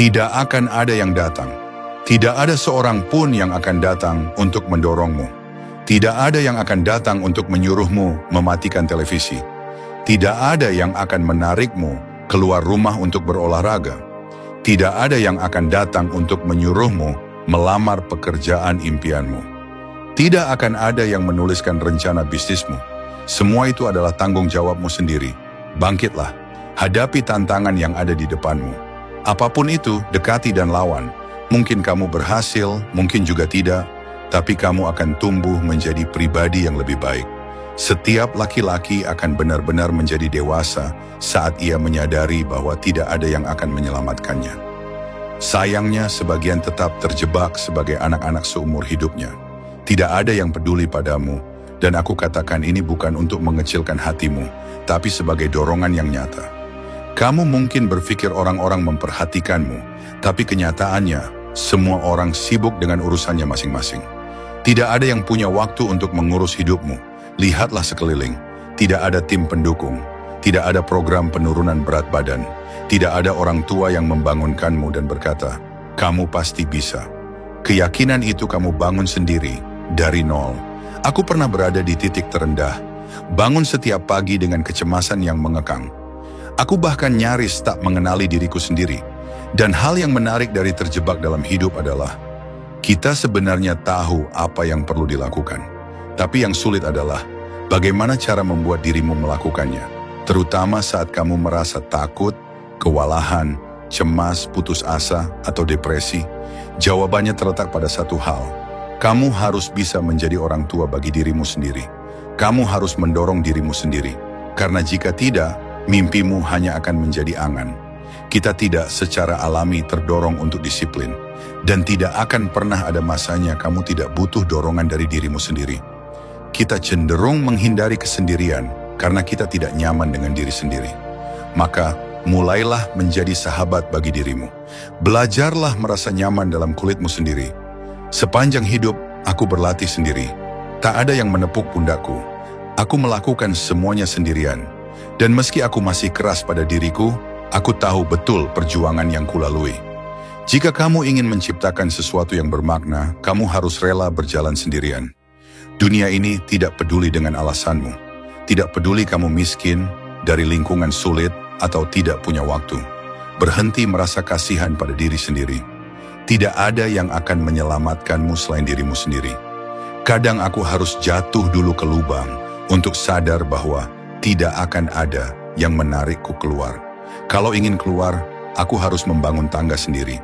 Tidak akan ada yang datang. Tidak ada seorang pun yang akan datang untuk mendorongmu. Tidak ada yang akan datang untuk menyuruhmu mematikan televisi. Tidak ada yang akan menarikmu keluar rumah untuk berolahraga. Tidak ada yang akan datang untuk menyuruhmu melamar pekerjaan impianmu. Tidak akan ada yang menuliskan rencana bisnismu. Semua itu adalah tanggung jawabmu sendiri. Bangkitlah, hadapi tantangan yang ada di depanmu. Apapun itu, dekati dan lawan. Mungkin kamu berhasil, mungkin juga tidak, tapi kamu akan tumbuh menjadi pribadi yang lebih baik. Setiap laki-laki akan benar-benar menjadi dewasa saat ia menyadari bahwa tidak ada yang akan menyelamatkannya. Sayangnya, sebagian tetap terjebak sebagai anak-anak seumur hidupnya. Tidak ada yang peduli padamu, dan aku katakan ini bukan untuk mengecilkan hatimu, tapi sebagai dorongan yang nyata. Kamu mungkin berpikir orang-orang memperhatikanmu, tapi kenyataannya, semua orang sibuk dengan urusannya masing-masing. Tidak ada yang punya waktu untuk mengurus hidupmu. Lihatlah sekeliling, tidak ada tim pendukung, tidak ada program penurunan berat badan, tidak ada orang tua yang membangunkanmu dan berkata, kamu pasti bisa. Keyakinan itu kamu bangun sendiri, dari nol. Aku pernah berada di titik terendah, bangun setiap pagi dengan kecemasan yang mengekang. Aku bahkan nyaris tak mengenali diriku sendiri. Dan hal yang menarik dari terjebak dalam hidup adalah, kita sebenarnya tahu apa yang perlu dilakukan. Tapi yang sulit adalah, bagaimana cara membuat dirimu melakukannya. Terutama saat kamu merasa takut, kewalahan, cemas, putus asa, atau depresi. Jawabannya terletak pada satu hal. Kamu harus bisa menjadi orang tua bagi dirimu sendiri. Kamu harus mendorong dirimu sendiri. Karena jika tidak, mimpimu hanya akan menjadi angan. Kita tidak secara alami terdorong untuk disiplin. Dan tidak akan pernah ada masanya kamu tidak butuh dorongan dari dirimu sendiri. Kita cenderung menghindari kesendirian karena kita tidak nyaman dengan diri sendiri. Maka, mulailah menjadi sahabat bagi dirimu. Belajarlah merasa nyaman dalam kulitmu sendiri. Sepanjang hidup, aku berlatih sendiri. Tak ada yang menepuk pundakku. Aku melakukan semuanya sendirian. Dan meski aku masih keras pada diriku, aku tahu betul perjuangan yang kulalui. Jika kamu ingin menciptakan sesuatu yang bermakna, kamu harus rela berjalan sendirian. Dunia ini tidak peduli dengan alasanmu. Tidak peduli kamu miskin, dari lingkungan sulit, atau tidak punya waktu. Berhenti merasa kasihan pada diri sendiri. Tidak ada yang akan menyelamatkanmu selain dirimu sendiri. Kadang aku harus jatuh dulu ke lubang untuk sadar bahwa tidak akan ada yang menarikku keluar. Kalau ingin keluar, aku harus membangun tangga sendiri.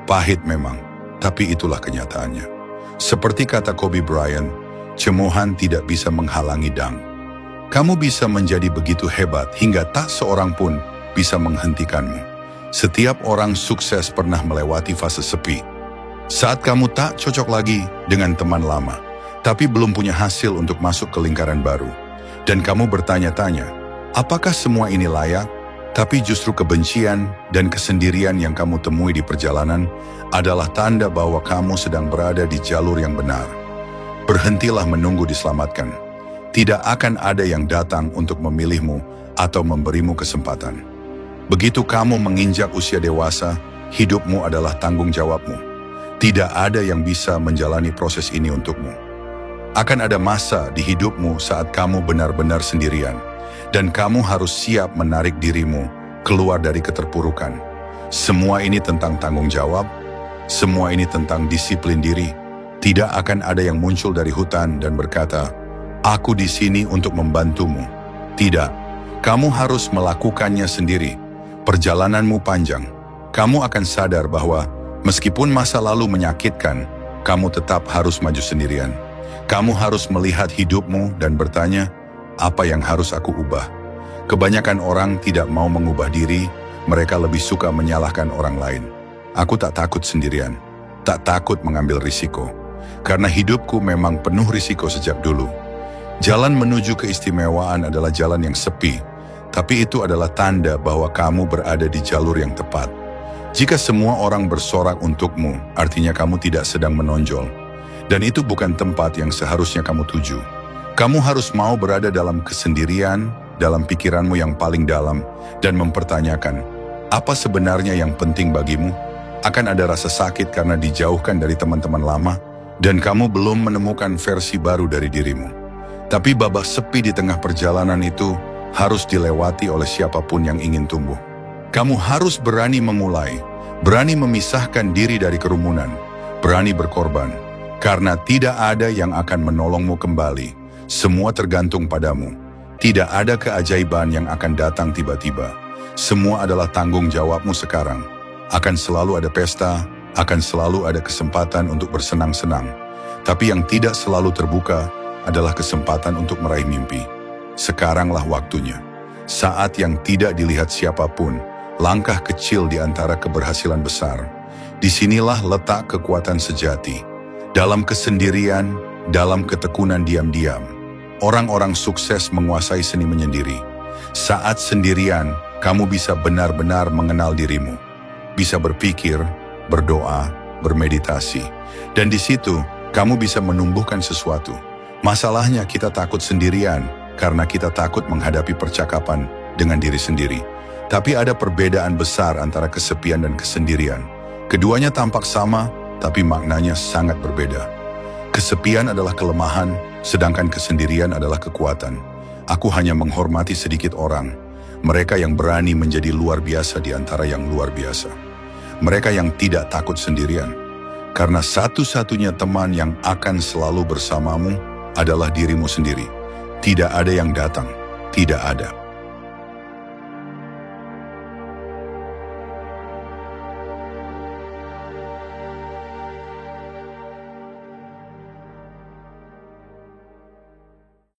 Pahit memang, tapi itulah kenyataannya. Seperti kata Kobe Bryant, cemoohan tidak bisa menghalangi dang. Kamu bisa menjadi begitu hebat hingga tak seorang pun bisa menghentikanmu. Setiap orang sukses pernah melewati fase sepi. Saat kamu tak cocok lagi dengan teman lama, tapi belum punya hasil untuk masuk ke lingkaran baru. Dan kamu bertanya-tanya, apakah semua ini layak? Tapi justru kebencian dan kesendirian yang kamu temui di perjalanan adalah tanda bahwa kamu sedang berada di jalur yang benar. Berhentilah menunggu diselamatkan. Tidak akan ada yang datang untuk memilihmu atau memberimu kesempatan. Begitu kamu menginjak usia dewasa, hidupmu adalah tanggung jawabmu. Tidak ada yang bisa menjalani proses ini untukmu. Akan ada masa di hidupmu saat kamu benar-benar sendirian. Dan kamu harus siap menarik dirimu keluar dari keterpurukan. Semua ini tentang tanggung jawab, semua ini tentang disiplin diri. Tidak akan ada yang muncul dari hutan dan berkata, aku di sini untuk membantumu. Tidak, kamu harus melakukannya sendiri. Perjalananmu panjang. Kamu akan sadar bahwa meskipun masa lalu menyakitkan, kamu tetap harus maju sendirian. Kamu harus melihat hidupmu dan bertanya, apa yang harus aku ubah? Kebanyakan orang tidak mau mengubah diri, mereka lebih suka menyalahkan orang lain. Aku tak takut sendirian, tak takut mengambil risiko. Karena hidupku memang penuh risiko sejak dulu. Jalan menuju keistimewaan adalah jalan yang sepi, tapi itu adalah tanda bahwa kamu berada di jalur yang tepat. Jika semua orang bersorak untukmu, artinya kamu tidak sedang menonjol. Dan itu bukan tempat yang seharusnya kamu tuju. Kamu harus mau berada dalam kesendirian, dalam pikiranmu yang paling dalam, dan mempertanyakan, apa sebenarnya yang penting bagimu? Akan ada rasa sakit karena dijauhkan dari teman-teman lama, dan kamu belum menemukan versi baru dari dirimu. Tapi babak sepi di tengah perjalanan itu harus dilewati oleh siapapun yang ingin tumbuh. Kamu harus berani memulai, berani memisahkan diri dari kerumunan, berani berkorban, karena tidak ada yang akan menolongmu kembali. Semua tergantung padamu. Tidak ada keajaiban yang akan datang tiba-tiba. Semua adalah tanggung jawabmu sekarang. Akan selalu ada pesta, akan selalu ada kesempatan untuk bersenang-senang. Tapi yang tidak selalu terbuka adalah kesempatan untuk meraih mimpi. Sekaranglah waktunya. Saat yang tidak dilihat siapapun, langkah kecil di antara keberhasilan besar. Disinilah letak kekuatan sejati. Dalam kesendirian, dalam ketekunan diam-diam. Orang-orang sukses menguasai seni menyendiri. Saat sendirian, kamu bisa benar-benar mengenal dirimu. Bisa berpikir, berdoa, bermeditasi. Dan di situ, kamu bisa menumbuhkan sesuatu. Masalahnya kita takut sendirian, karena kita takut menghadapi percakapan dengan diri sendiri. Tapi ada perbedaan besar antara kesepian dan kesendirian. Keduanya tampak sama, tapi maknanya sangat berbeda. Kesepian adalah kelemahan, sedangkan kesendirian adalah kekuatan. Aku hanya menghormati sedikit orang, mereka yang berani menjadi luar biasa di antara yang luar biasa. Mereka yang tidak takut sendirian. Karena satu-satunya teman yang akan selalu bersamamu adalah dirimu sendiri. Tidak ada yang datang, tidak ada.